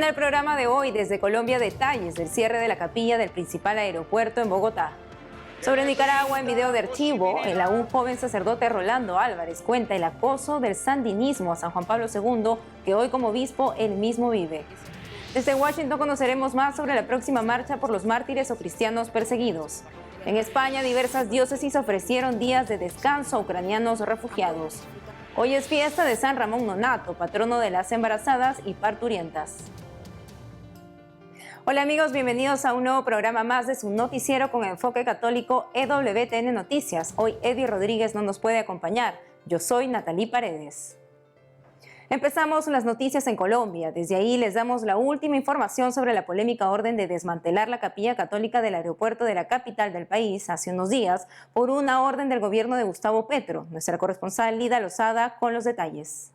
el programa de hoy, desde Colombia, detalles del cierre de la capilla del principal aeropuerto en Bogotá. Sobre Nicaragua, en video de archivo, un joven sacerdote, Rolando Álvarez, cuenta el acoso del sandinismo a San Juan Pablo II, que hoy como obispo él mismo vive. Desde Washington conoceremos más sobre la próxima marcha por los mártires o cristianos perseguidos. En España, diversas diócesis ofrecieron días de descanso a ucranianos refugiados. Hoy es fiesta de San Ramón Nonato, patrono de las embarazadas y parturientas. Hola amigos, bienvenidos a un nuevo programa más de su noticiero con enfoque católico EWTN Noticias. Hoy Eddie Rodríguez no nos puede acompañar. Yo soy Natalie Paredes. Empezamos las noticias en Colombia. Desde ahí les damos la última información sobre la polémica orden de desmantelar la capilla católica del aeropuerto de la capital del país hace unos días por una orden del gobierno de Gustavo Petro. Nuestra corresponsal Lida Lozada con los detalles.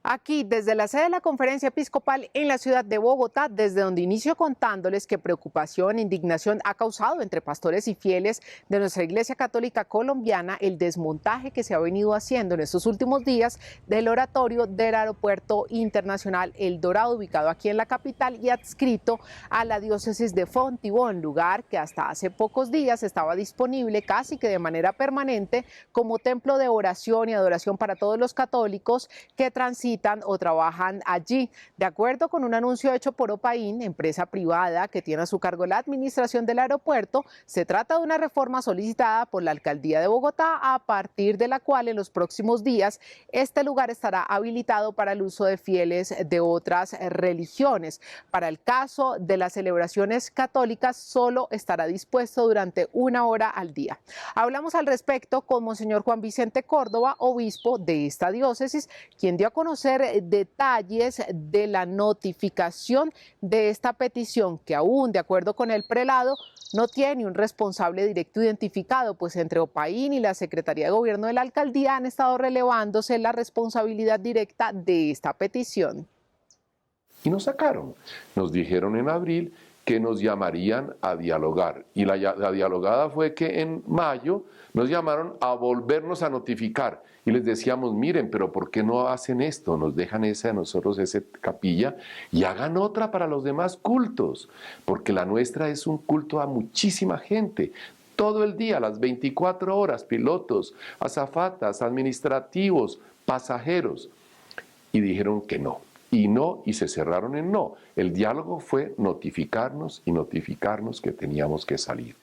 Aquí, desde la sede de la Conferencia Episcopal en la ciudad de Bogotá, desde donde inicio contándoles qué preocupación e indignación ha causado entre pastores y fieles de nuestra Iglesia Católica colombiana el desmontaje que se ha venido haciendo en estos últimos días del oratorio del Aeropuerto Internacional El Dorado, ubicado aquí en la capital y adscrito a la diócesis de Fontibón, lugar que hasta hace pocos días estaba disponible casi que de manera permanente como templo de oración y adoración para todos los católicos que transitan o trabajan allí. De acuerdo con un anuncio hecho por Opaín, empresa privada que tiene a su cargo la administración del aeropuerto, se trata de una reforma solicitada por la Alcaldía de Bogotá, a partir de la cual en los próximos días este lugar estará habilitado para el uso de fieles de otras religiones. Para el caso de las celebraciones católicas, solo estará dispuesto durante 1 hora al día. Hablamos al respecto con Monseñor Juan Vicente Córdoba, obispo de esta diócesis, quien dio a conocer detalles de la notificación de esta petición, que aún, de acuerdo con el prelado, no tiene un responsable directo identificado, pues entre Opaín y la Secretaría de Gobierno de la Alcaldía han estado relevándose la responsabilidad directa de esta petición. Y nos sacaron, nos dijeron en abril que nos llamarían a dialogar, y la dialogada fue que en mayo nos llamaron a volvernos a notificar y les decíamos, miren, pero ¿por qué no hacen esto? Nos dejan a nosotros esa capilla y hagan otra para los demás cultos, porque la nuestra es un culto a muchísima gente. Todo el día, las 24 horas, pilotos, azafatas, administrativos, pasajeros. Y dijeron que no. Y se cerraron en no. El diálogo fue notificarnos y notificarnos que teníamos que salir.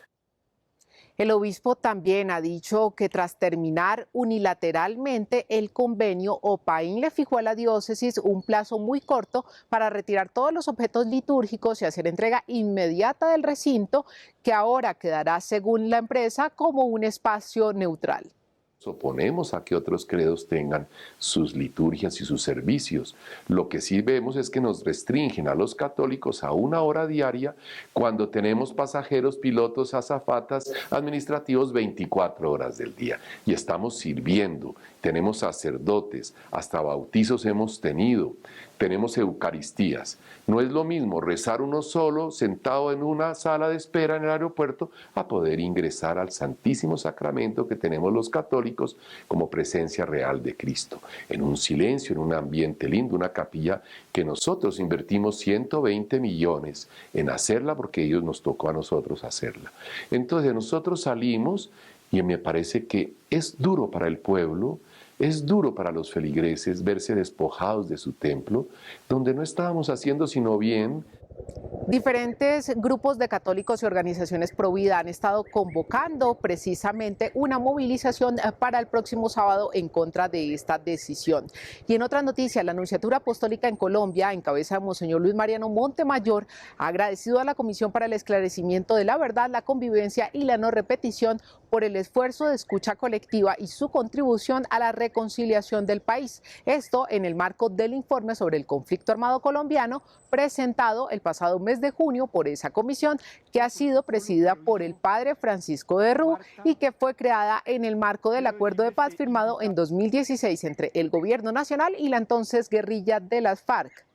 El obispo también ha dicho que tras terminar unilateralmente el convenio, Opaín le fijó a la diócesis un plazo muy corto para retirar todos los objetos litúrgicos y hacer entrega inmediata del recinto, que ahora quedará, según la empresa, como un espacio neutral. Oponemos a que otros credos tengan sus liturgias y sus servicios. Lo que sí vemos es que nos restringen a los católicos a 1 hora diaria cuando tenemos pasajeros, pilotos, azafatas, administrativos 24 horas del día. Y estamos sirviendo, tenemos sacerdotes, hasta bautizos hemos tenido, tenemos eucaristías. No es lo mismo rezar uno solo, sentado en una sala de espera en el aeropuerto, a poder ingresar al Santísimo Sacramento que tenemos los católicos como presencia real de Cristo, en un silencio, en un ambiente lindo, una capilla que nosotros invertimos 120 millones en hacerla porque ellos nos tocó a nosotros hacerla. Entonces nosotros salimos y me parece que es duro para el pueblo, es duro para los feligreses verse despojados de su templo, donde no estábamos haciendo sino bien. Diferentes grupos de católicos y organizaciones pro vida han estado convocando precisamente una movilización para el próximo sábado en contra de esta decisión. Y en otras noticias, la Nunciatura Apostólica en Colombia, en cabeza de Monseñor Luis Mariano Montemayor, ha agradecido a la Comisión para el Esclarecimiento de la Verdad, la Convivencia y la No Repetición por el esfuerzo de escucha colectiva y su contribución a la reconciliación del país. Esto en el marco del informe sobre el conflicto armado colombiano presentado el pasado mes de junio por esa comisión, que ha sido presidida por el padre Francisco de Rú y que fue creada en el marco del acuerdo de paz firmado en 2016 entre el gobierno nacional y la entonces guerrilla de las FARC.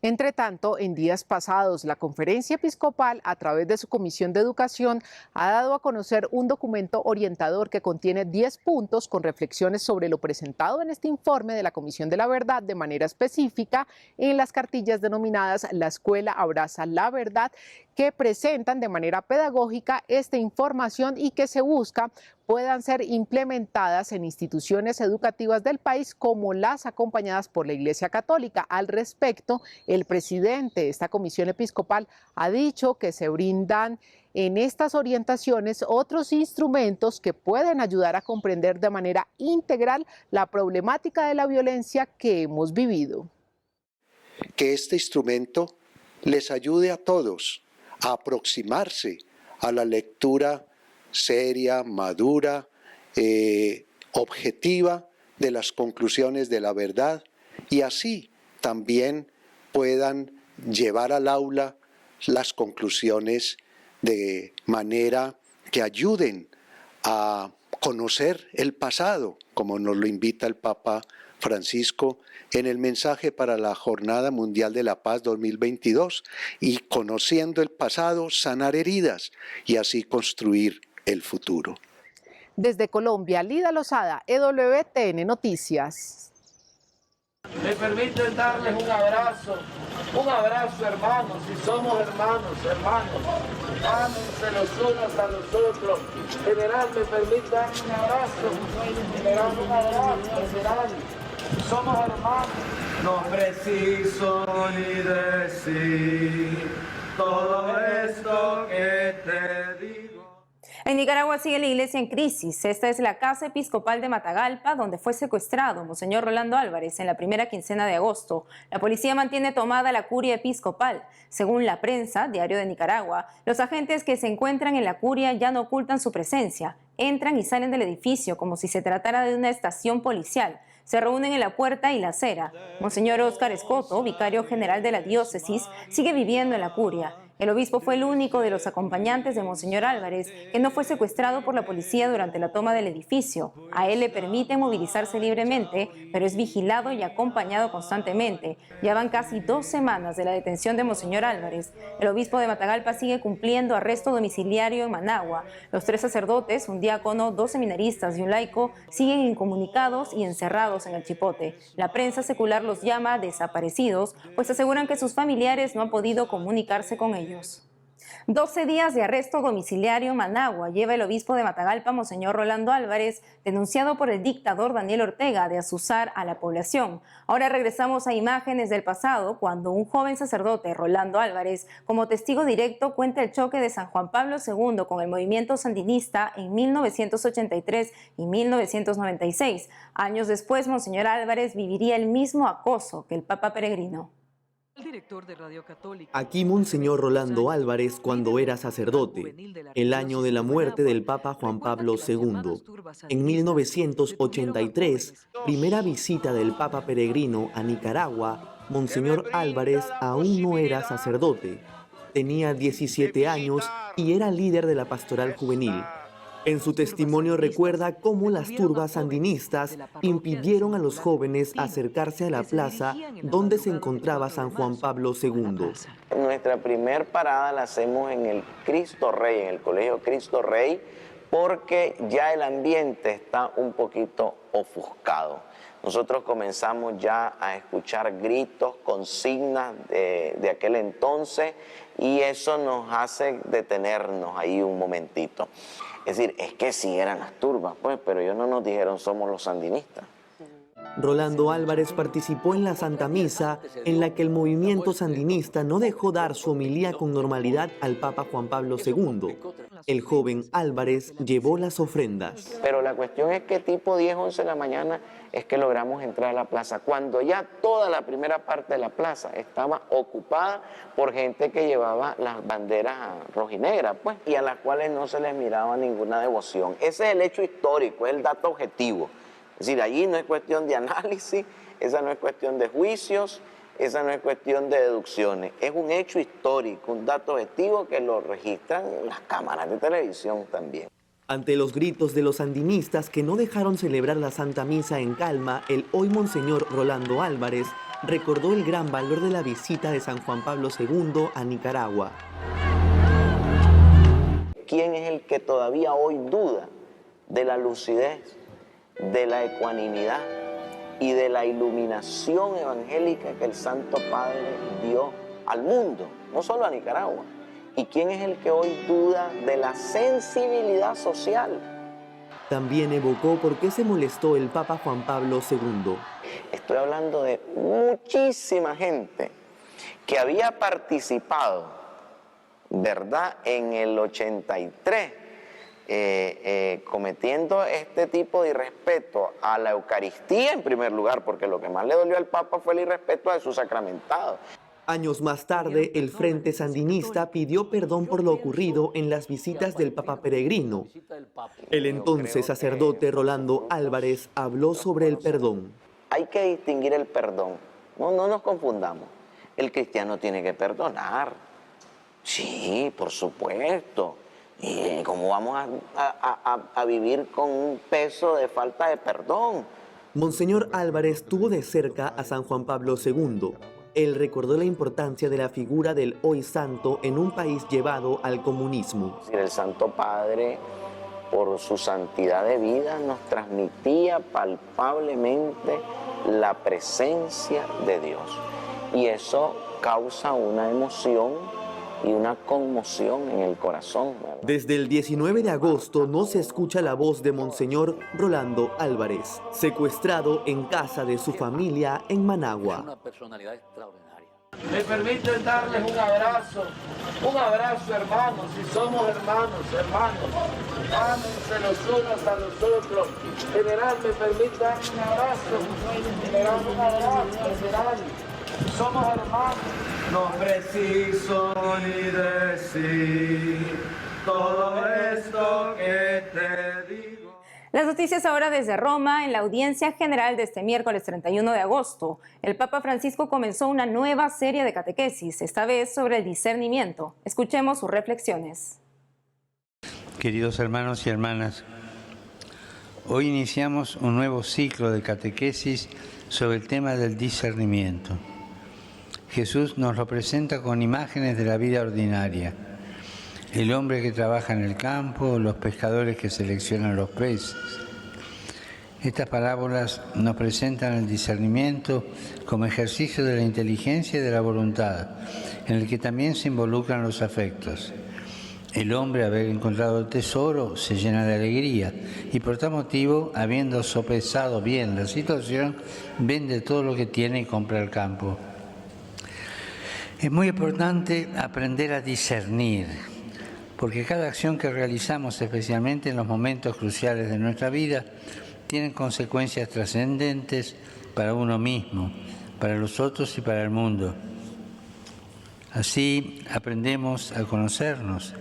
Entre tanto, en días pasados, la Conferencia Episcopal, a través de su Comisión de Educación, ha dado a conocer un documento orientador que contiene 10 puntos con reflexiones sobre lo presentado en este informe de la Comisión de la Verdad de manera específica en las cartillas denominadas La Escuela Abraza la Verdad, que presentan de manera pedagógica esta información y que se busca puedan ser implementadas en instituciones educativas del país como las acompañadas por la Iglesia Católica. Al respecto, el presidente de esta comisión episcopal ha dicho que se brindan en estas orientaciones otros instrumentos que pueden ayudar a comprender de manera integral la problemática de la violencia que hemos vivido. Que este instrumento les ayude a todos a aproximarse a la lectura seria, madura, objetiva de las conclusiones de la verdad y así también puedan llevar al aula las conclusiones de manera que ayuden a conocer el pasado, como nos lo invita el Papa Francisco en el mensaje para la Jornada Mundial de la Paz 2022, y conociendo el pasado, sanar heridas y así construir el futuro. Desde Colombia, Lida Lozada, EWTN Noticias. Me permiten darles un abrazo hermanos, si somos hermanos, ámense los unos a los otros. General, me permite darle un abrazo, general, somos hermanos. No preciso ni decir todo esto que te digo. En Nicaragua sigue la iglesia en crisis. Esta es la Casa Episcopal de Matagalpa, donde fue secuestrado Monseñor Rolando Álvarez en la primera quincena de agosto. La policía mantiene tomada la curia episcopal. Según la prensa, Diario de Nicaragua, los agentes que se encuentran en la curia ya no ocultan su presencia. Entran y salen del edificio como si se tratara de una estación policial. Se reúnen en la puerta y la acera. Monseñor Óscar Escoto, vicario general de la diócesis, sigue viviendo en la curia. El obispo fue el único de los acompañantes de Monseñor Álvarez que no fue secuestrado por la policía durante la toma del edificio. A él le permite movilizarse libremente, pero es vigilado y acompañado constantemente. Ya van casi 2 semanas de la detención de Monseñor Álvarez. El obispo de Matagalpa sigue cumpliendo arresto domiciliario en Managua. Los 3 sacerdotes, un diácono, 2 seminaristas y un laico, siguen incomunicados y encerrados en el Chipote. La prensa secular los llama desaparecidos, pues aseguran que sus familiares no han podido comunicarse con ellos. 12 días de arresto domiciliario en Managua lleva el obispo de Matagalpa, Monseñor Rolando Álvarez, denunciado por el dictador Daniel Ortega de azuzar a la población. Ahora regresamos a imágenes del pasado, cuando un joven sacerdote, Rolando Álvarez, como testigo directo cuenta el choque de San Juan Pablo II con el movimiento sandinista en 1983 y 1996. Años después, Monseñor Álvarez viviría el mismo acoso que el Papa Peregrino. Aquí Monseñor Rolando Álvarez cuando era sacerdote, el año de la muerte del Papa Juan Pablo II. En 1983, primera visita del Papa Peregrino a Nicaragua, Monseñor Álvarez aún no era sacerdote. Tenía 17 años y era líder de la pastoral juvenil. En su testimonio recuerda cómo las turbas sandinistas impidieron a los jóvenes acercarse a la plaza donde se encontraba San Juan Pablo II. Nuestra primer parada la hacemos en el Cristo Rey, en el Colegio Cristo Rey, porque ya el ambiente está un poquito ofuscado. Nosotros comenzamos ya a escuchar gritos, consignas de aquel entonces, y eso nos hace detenernos ahí un momentito. Es decir, es que sí eran las turbas, pues, pero ellos no nos dijeron somos los sandinistas. Rolando Álvarez participó en la Santa Misa, en la que el movimiento sandinista no dejó dar su homilía con normalidad al Papa Juan Pablo II. El joven Álvarez llevó las ofrendas. Pero la cuestión es que tipo 10, 11 de la mañana es que logramos entrar a la plaza, cuando ya toda la primera parte de la plaza estaba ocupada por gente que llevaba las banderas rojinegras, pues, y a las cuales no se les miraba ninguna devoción. Ese es el hecho histórico, es el dato objetivo. Es decir, allí no es cuestión de análisis, esa no es cuestión de juicios, esa no es cuestión de deducciones, es un hecho histórico, un dato objetivo que lo registran las cámaras de televisión también. Ante los gritos de los sandinistas que no dejaron celebrar la Santa Misa en calma, el hoy Monseñor Rolando Álvarez recordó el gran valor de la visita de San Juan Pablo II a Nicaragua. ¿Quién es el que todavía hoy duda de la lucidez, de la ecuanimidad y de la iluminación evangélica que el Santo Padre dio al mundo, no solo a Nicaragua? ¿Y quién es el que hoy duda de la sensibilidad social? También evocó por qué se molestó el Papa Juan Pablo II. Estoy hablando de muchísima gente que había participado, ¿verdad?, en el 83, cometiendo este tipo de irrespeto a la Eucaristía en primer lugar, porque lo que más le dolió al Papa fue el irrespeto a sus sacramentados. Años más tarde, el Frente Sandinista pidió perdón por lo ocurrido en las visitas del Papa Peregrino. El entonces sacerdote Rolando Álvarez habló sobre el perdón. Hay que distinguir el perdón. No nos confundamos. El cristiano tiene que perdonar. Sí, por supuesto. ¿Y cómo vamos a vivir con un peso de falta de perdón? Monseñor Álvarez tuvo de cerca a San Juan Pablo II. Él recordó la importancia de la figura del hoy santo en un país llevado al comunismo. El Santo Padre, por su santidad de vida, nos transmitía palpablemente la presencia de Dios. Y eso causa una emoción y una conmoción en el corazón, ¿verdad? Desde el 19 de agosto no se escucha la voz de Monseñor Rolando Álvarez, secuestrado en casa de su familia en Managua. Una personalidad extraordinaria. Me permiten darles un abrazo hermanos, si somos hermanos, ámense los unos a los otros. General, me permite dar un abrazo, general, somos hermanos. No preciso ni decir todo esto que te digo. Las noticias ahora desde Roma. En la audiencia general de este miércoles 31 de agosto, el Papa Francisco comenzó una nueva serie de catequesis, esta vez sobre el discernimiento. Escuchemos sus reflexiones. Queridos hermanos y hermanas, hoy iniciamos un nuevo ciclo de catequesis sobre el tema del discernimiento. Jesús nos lo presenta con imágenes de la vida ordinaria. El hombre que trabaja en el campo, los pescadores que seleccionan los peces. Estas parábolas nos presentan el discernimiento como ejercicio de la inteligencia y de la voluntad, en el que también se involucran los afectos. El hombre, al haber encontrado el tesoro, se llena de alegría y por tal motivo, habiendo sopesado bien la situación, vende todo lo que tiene y compra el campo. Es muy importante aprender a discernir, porque cada acción que realizamos, especialmente en los momentos cruciales de nuestra vida, tiene consecuencias trascendentes para uno mismo, para los otros y para el mundo. Así aprendemos a conocernos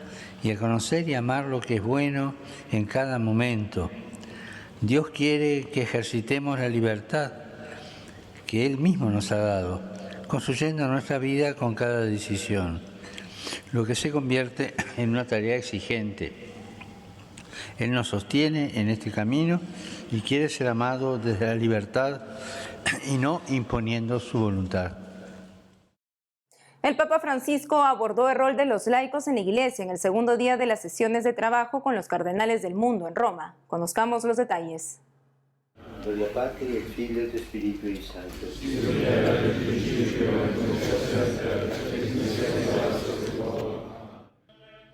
y a conocer y amar lo que es bueno en cada momento. Dios quiere que ejercitemos la libertad que Él mismo nos ha dado, construyendo nuestra vida con cada decisión, lo que se convierte en una tarea exigente. Él nos sostiene en este camino y quiere ser amado desde la libertad y no imponiendo su voluntad. El Papa Francisco abordó el rol de los laicos en la Iglesia en el segundo día de las sesiones de trabajo con los cardenales del mundo en Roma. Conozcamos los detalles. Gloria Patri, et Filio et Spiritui Sancto.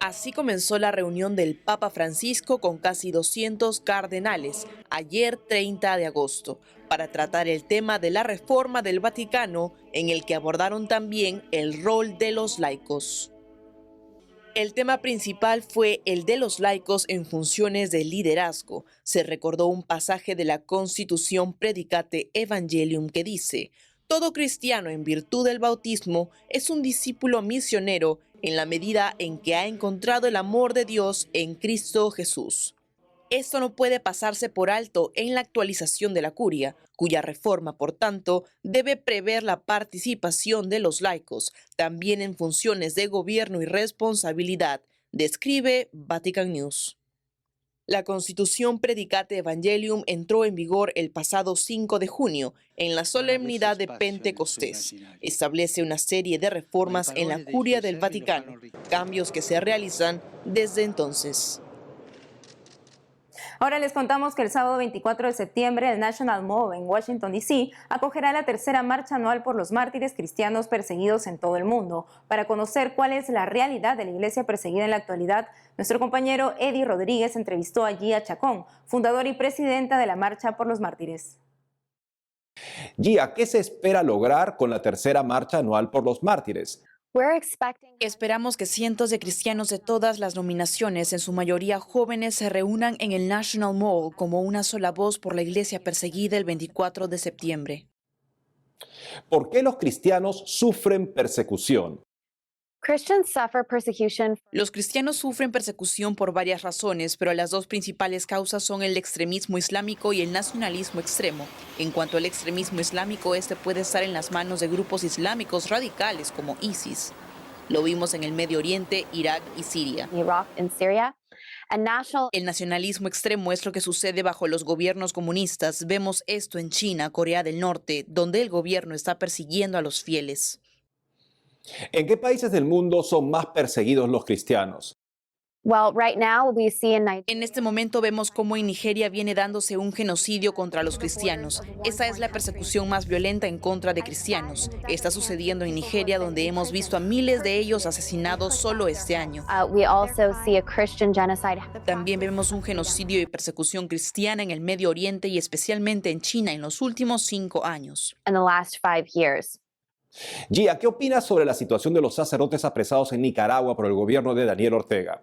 Así comenzó la reunión del Papa Francisco con casi 200 cardenales, ayer 30 de agosto, para tratar el tema de la reforma del Vaticano, en el que abordaron también el rol de los laicos. El tema principal fue el de los laicos en funciones de liderazgo. Se recordó un pasaje de la Constitución Predicate Evangelium que dice: todo cristiano en virtud del bautismo es un discípulo misionero en la medida en que ha encontrado el amor de Dios en Cristo Jesús. Esto no puede pasarse por alto en la actualización de la curia, cuya reforma, por tanto, debe prever la participación de los laicos, también en funciones de gobierno y responsabilidad, describe Vatican News. La Constitución Predicate Evangelium entró en vigor el pasado 5 de junio, en la solemnidad de Pentecostés. Establece una serie de reformas en la Curia del Vaticano, cambios que se realizan desde entonces. Ahora les contamos que el sábado 24 de septiembre el National Mall en Washington, D.C. acogerá la tercera marcha anual por los mártires cristianos perseguidos en todo el mundo. Para conocer cuál es la realidad de la iglesia perseguida en la actualidad, nuestro compañero Eddie Rodríguez entrevistó a Gia Chacón, fundadora y presidenta de la Marcha por los Mártires. Gia, ¿qué se espera lograr con la tercera marcha anual por los mártires? Esperamos que cientos de cristianos de todas las denominaciones, en su mayoría jóvenes, se reúnan en el National Mall como una sola voz por la iglesia perseguida el 24 de septiembre. ¿Por qué los cristianos sufren persecución? Los cristianos sufren persecución por varias razones, pero las dos principales causas son el extremismo islámico y el nacionalismo extremo. En cuanto al extremismo islámico, este puede estar en las manos de grupos islámicos radicales como ISIS. Lo vimos en el Medio Oriente, Irak y Siria. El nacionalismo extremo es lo que sucede bajo los gobiernos comunistas. Vemos esto en China, Corea del Norte, donde el gobierno está persiguiendo a los fieles. ¿En qué países del mundo son más perseguidos los cristianos? En este momento vemos cómo en Nigeria viene dándose un genocidio contra los cristianos. Esa es la persecución más violenta en contra de cristianos. Está sucediendo en Nigeria, donde hemos visto a miles de ellos asesinados solo este año. También vemos un genocidio y persecución cristiana en el Medio Oriente y especialmente en China en los últimos 5 años. Gia, ¿qué opinas sobre la situación de los sacerdotes apresados en Nicaragua por el gobierno de Daniel Ortega?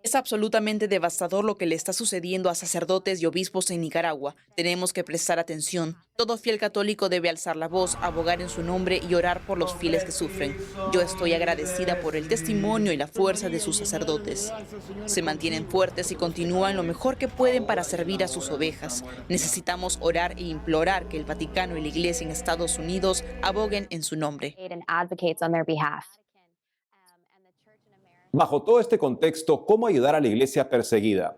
Es absolutamente devastador lo que le está sucediendo a sacerdotes y obispos en Nicaragua. Tenemos que prestar atención. Todo fiel católico debe alzar la voz, abogar en su nombre y orar por los fieles que sufren. Yo estoy agradecida por el testimonio y la fuerza de sus sacerdotes. Se mantienen fuertes y continúan lo mejor que pueden para servir a sus ovejas. Necesitamos orar e implorar que el Vaticano y la Iglesia en Estados Unidos aboguen en su nombre. Bajo todo este contexto, ¿cómo ayudar a la iglesia perseguida?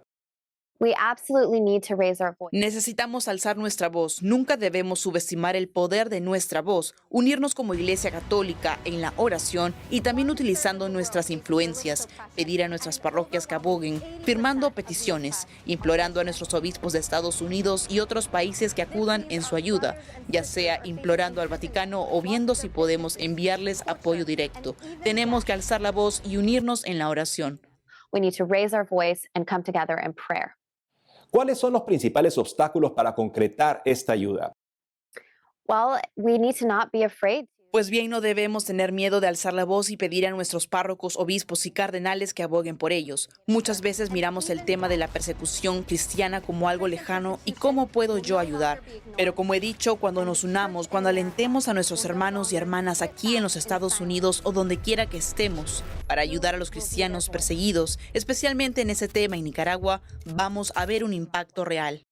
Necesitamos alzar nuestra voz. Nunca debemos subestimar el poder de nuestra voz, unirnos como Iglesia Católica en la oración y también utilizando nuestras influencias, pedir a nuestras parroquias que aboguen, firmando peticiones, implorando a nuestros obispos de Estados Unidos y otros países que acudan en su ayuda, ya sea implorando al Vaticano o viendo si podemos enviarles apoyo directo. Tenemos que alzar la voz y unirnos en la oración. ¿Cuáles son los principales obstáculos para concretar esta ayuda? Pues bien, no debemos tener miedo de alzar la voz y pedir a nuestros párrocos, obispos y cardenales que aboguen por ellos. Muchas veces miramos el tema de la persecución cristiana como algo lejano y cómo puedo yo ayudar. Pero como he dicho, cuando nos unamos, cuando alentemos a nuestros hermanos y hermanas aquí en los Estados Unidos o donde quiera que estemos, para ayudar a los cristianos perseguidos, especialmente en ese tema en Nicaragua, vamos a ver un impacto real.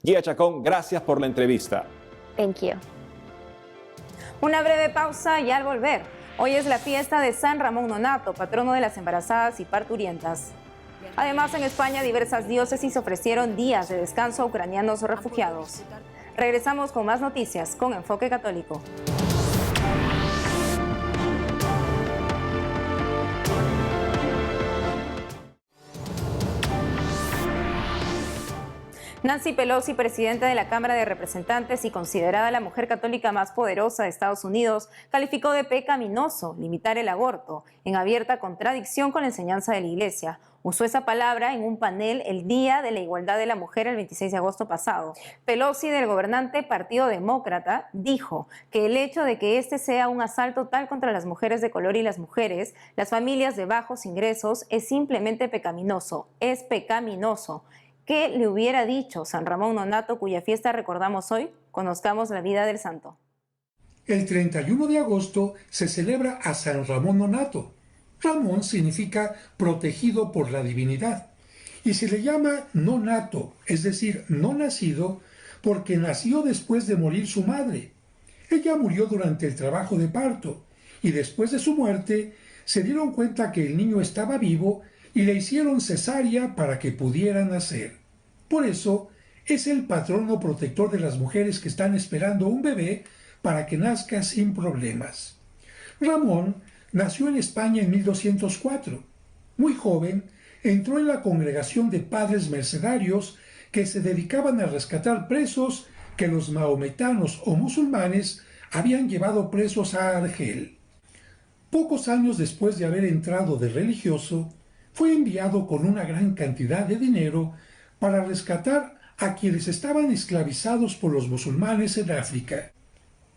Gia Chacón, gracias por la entrevista. Thank you. Una breve pausa y al volver. Hoy es la fiesta de San Ramón Nonato, patrono de las embarazadas y parturientas. Además, en España, diversas diócesis ofrecieron días de descanso a ucranianos refugiados. Regresamos con más noticias con Enfoque Católico. Nancy Pelosi, presidenta de la Cámara de Representantes y considerada la mujer católica más poderosa de Estados Unidos, calificó de pecaminoso limitar el aborto, en abierta contradicción con la enseñanza de la Iglesia. Usó esa palabra en un panel el Día de la Igualdad de la Mujer el 26 de agosto pasado. Pelosi, del gobernante Partido Demócrata, dijo que el hecho de que este sea un asalto tal contra las mujeres de color y las mujeres, las familias de bajos ingresos, es simplemente pecaminoso, es pecaminoso. ¿Qué le hubiera dicho San Ramón Nonato, cuya fiesta recordamos hoy? Conozcamos la vida del santo. El 31 de agosto se celebra a San Ramón Nonato. Ramón significa protegido por la divinidad y se le llama nonato, es decir, no nacido, porque nació después de morir su madre. Ella murió durante el trabajo de parto y después de su muerte se dieron cuenta que el niño estaba vivo y le hicieron cesárea para que pudiera nacer. Por eso, es el patrono protector de las mujeres que están esperando un bebé para que nazca sin problemas. Ramón nació en España en 1204. Muy joven, entró en la congregación de padres mercedarios que se dedicaban a rescatar presos que los mahometanos o musulmanes habían llevado presos a Argel. Pocos años después de haber entrado de religioso, fue enviado con una gran cantidad de dinero para rescatar a quienes estaban esclavizados por los musulmanes en África.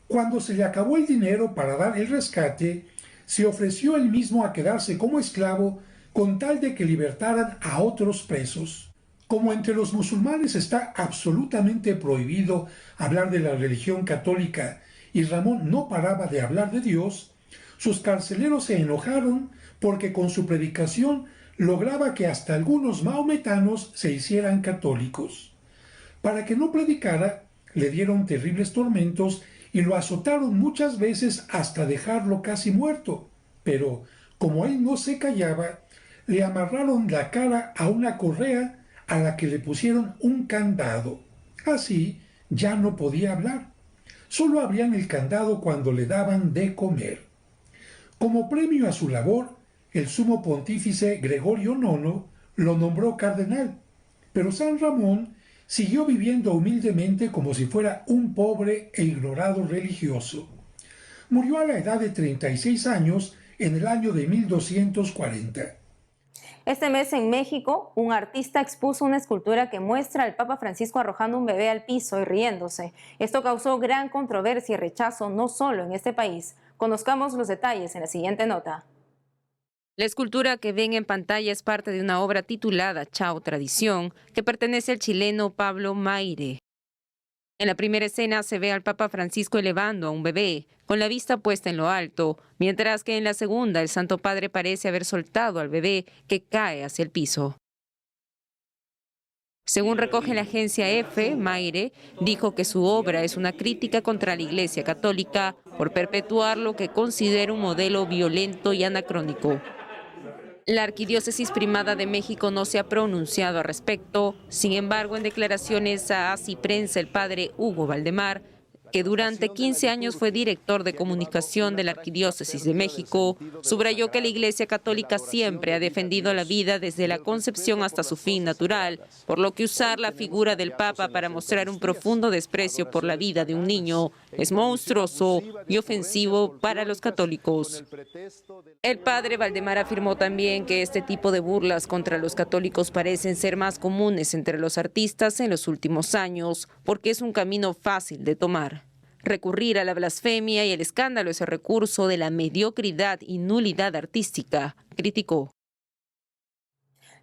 Cuando se le acabó el dinero para dar el rescate, se ofreció él mismo a quedarse como esclavo con tal de que libertaran a otros presos. Como entre los musulmanes está absolutamente prohibido hablar de la religión católica y Ramón no paraba de hablar de Dios, sus carceleros se enojaron porque con su predicación lograba que hasta algunos mahometanos se hicieran católicos. Para que no predicara, le dieron terribles tormentos y lo azotaron muchas veces hasta dejarlo casi muerto. Pero, como él no se callaba, le amarraron la cara a una correa a la que le pusieron un candado. Así ya no podía hablar. Solo abrían el candado cuando le daban de comer. Como premio a su labor, el sumo pontífice Gregorio IX lo nombró cardenal, pero San Ramón siguió viviendo humildemente como si fuera un pobre e ignorado religioso. Murió a la edad de 36 años en el año de 1240. Este mes en México, un artista expuso una escultura que muestra al Papa Francisco arrojando un bebé al piso y riéndose. Esto causó gran controversia y rechazo no solo en este país. Conozcamos los detalles en la siguiente nota. La escultura que ven en pantalla es parte de una obra titulada Chao Tradición, que pertenece al chileno Pablo Maire. En la primera escena se ve al Papa Francisco elevando a un bebé, con la vista puesta en lo alto, mientras que en la segunda el Santo Padre parece haber soltado al bebé que cae hacia el piso. Según recoge la agencia EFE, Maire dijo que su obra es una crítica contra la Iglesia Católica por perpetuar lo que considera un modelo violento y anacrónico. La Arquidiócesis Primada de México no se ha pronunciado al respecto. Sin embargo, en declaraciones a Así Prensa, el padre Hugo Valdemar, que durante 15 años fue director de comunicación de la Arquidiócesis de México, subrayó que la Iglesia Católica siempre ha defendido la vida desde la concepción hasta su fin natural, por lo que usar la figura del Papa para mostrar un profundo desprecio por la vida de un niño es monstruoso y ofensivo para los católicos. El padre Valdemar afirmó también que este tipo de burlas contra los católicos parecen ser más comunes entre los artistas en los últimos años, porque es un camino fácil de tomar. Recurrir a la blasfemia y el escándalo es el recurso de la mediocridad y nulidad artística, criticó.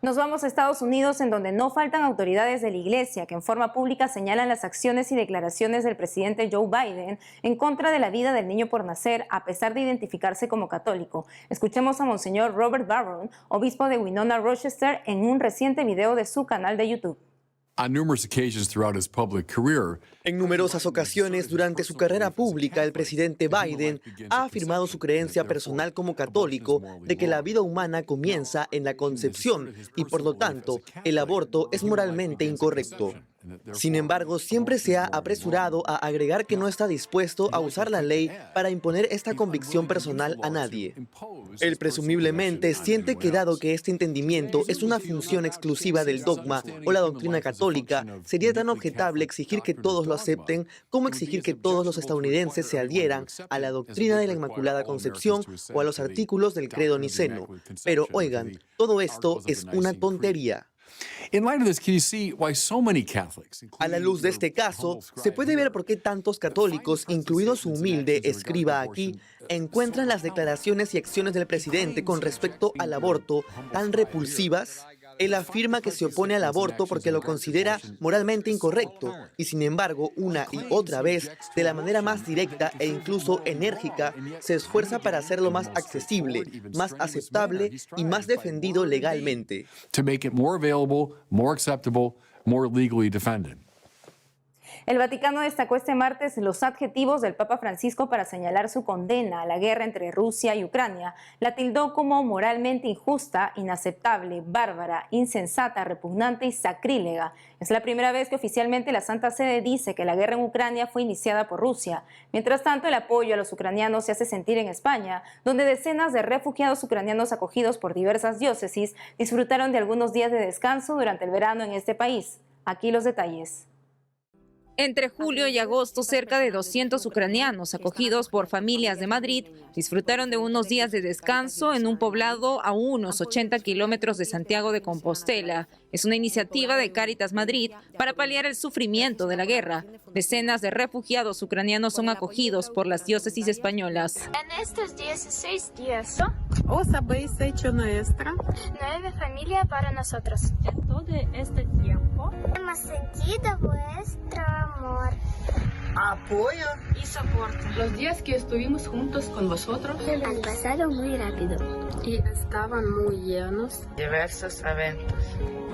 Nos vamos a Estados Unidos, en donde no faltan autoridades de la Iglesia que en forma pública señalan las acciones y declaraciones del presidente Joe Biden en contra de la vida del niño por nacer, a pesar de identificarse como católico. Escuchemos a Monseñor Robert Barron, obispo de Winona, Rochester, en un reciente video de su canal de YouTube. En numerosas ocasiones durante su carrera pública, el presidente Biden ha afirmado su creencia personal como católico de que la vida humana comienza en la concepción y, por lo tanto, el aborto es moralmente incorrecto. Sin embargo, siempre se ha apresurado a agregar que no está dispuesto a usar la ley para imponer esta convicción personal a nadie. Él presumiblemente siente que, dado que este entendimiento es una función exclusiva del dogma o la doctrina católica, sería tan objetable exigir que todos lo acepten como exigir que todos los estadounidenses se adhieran a la doctrina de la Inmaculada Concepción o a los artículos del credo niceno. Pero oigan, todo esto es una tontería. A la luz de este caso, se puede ver por qué tantos católicos, incluido su humilde escriba aquí, encuentran las declaraciones y acciones del presidente con respecto al aborto tan repulsivas. Él afirma que se opone al aborto porque lo considera moralmente incorrecto y, sin embargo, una y otra vez, de la manera más directa e incluso enérgica, se esfuerza para hacerlo más accesible, más aceptable y más defendido legalmente. El Vaticano destacó este martes los adjetivos del Papa Francisco para señalar su condena a la guerra entre Rusia y Ucrania. La tildó como moralmente injusta, inaceptable, bárbara, insensata, repugnante y sacrílega. Es la primera vez que oficialmente la Santa Sede dice que la guerra en Ucrania fue iniciada por Rusia. Mientras tanto, el apoyo a los ucranianos se hace sentir en España, donde decenas de refugiados ucranianos acogidos por diversas diócesis disfrutaron de algunos días de descanso durante el verano en este país. Aquí los detalles. Entre julio y agosto, cerca de 200 ucranianos acogidos por familias de Madrid disfrutaron de unos días de descanso en un poblado a unos 80 kilómetros de Santiago de Compostela. Es una iniciativa de Cáritas Madrid para paliar el sufrimiento de la guerra. Decenas de refugiados ucranianos son acogidos por las diócesis españolas. En estos 16 días, os habéis hecho nuestra nueva familia para nosotros. En todo este tiempo, hemos sentido vuestro amor, apoyo y soporte. Los días que estuvimos juntos con vosotros han pasado muy rápido y estaban muy llenos. Diversos eventos,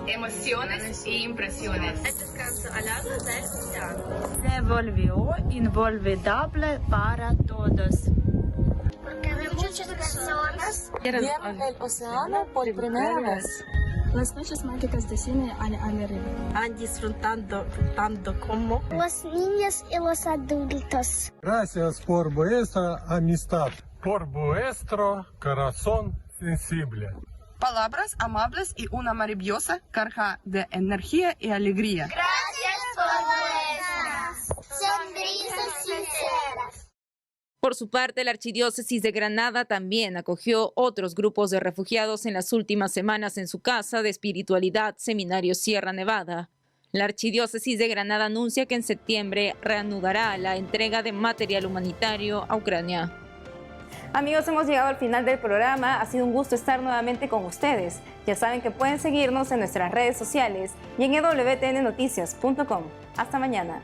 emociones y impresiones. El descanso al lado del océano se volvió inolvidable para todos. Porque muchas personas vieron el océano por primera vez. Las noches mágicas de cine al aire han disfrutado tanto como los niños y los adultos. Gracias por vuestra amistad, por vuestro corazón sensible. Palabras amables y una maravillosa carga de energía y alegría. Gracias por vuestras sonrisas sinceras. Por su parte, la Archidiócesis de Granada también acogió otros grupos de refugiados en las últimas semanas en su casa de espiritualidad Seminario Sierra Nevada. La Archidiócesis de Granada anuncia que en septiembre reanudará la entrega de material humanitario a Ucrania. Amigos, hemos llegado al final del programa. Ha sido un gusto estar nuevamente con ustedes. Ya saben que pueden seguirnos en nuestras redes sociales y en wtnnoticias.com. Hasta mañana.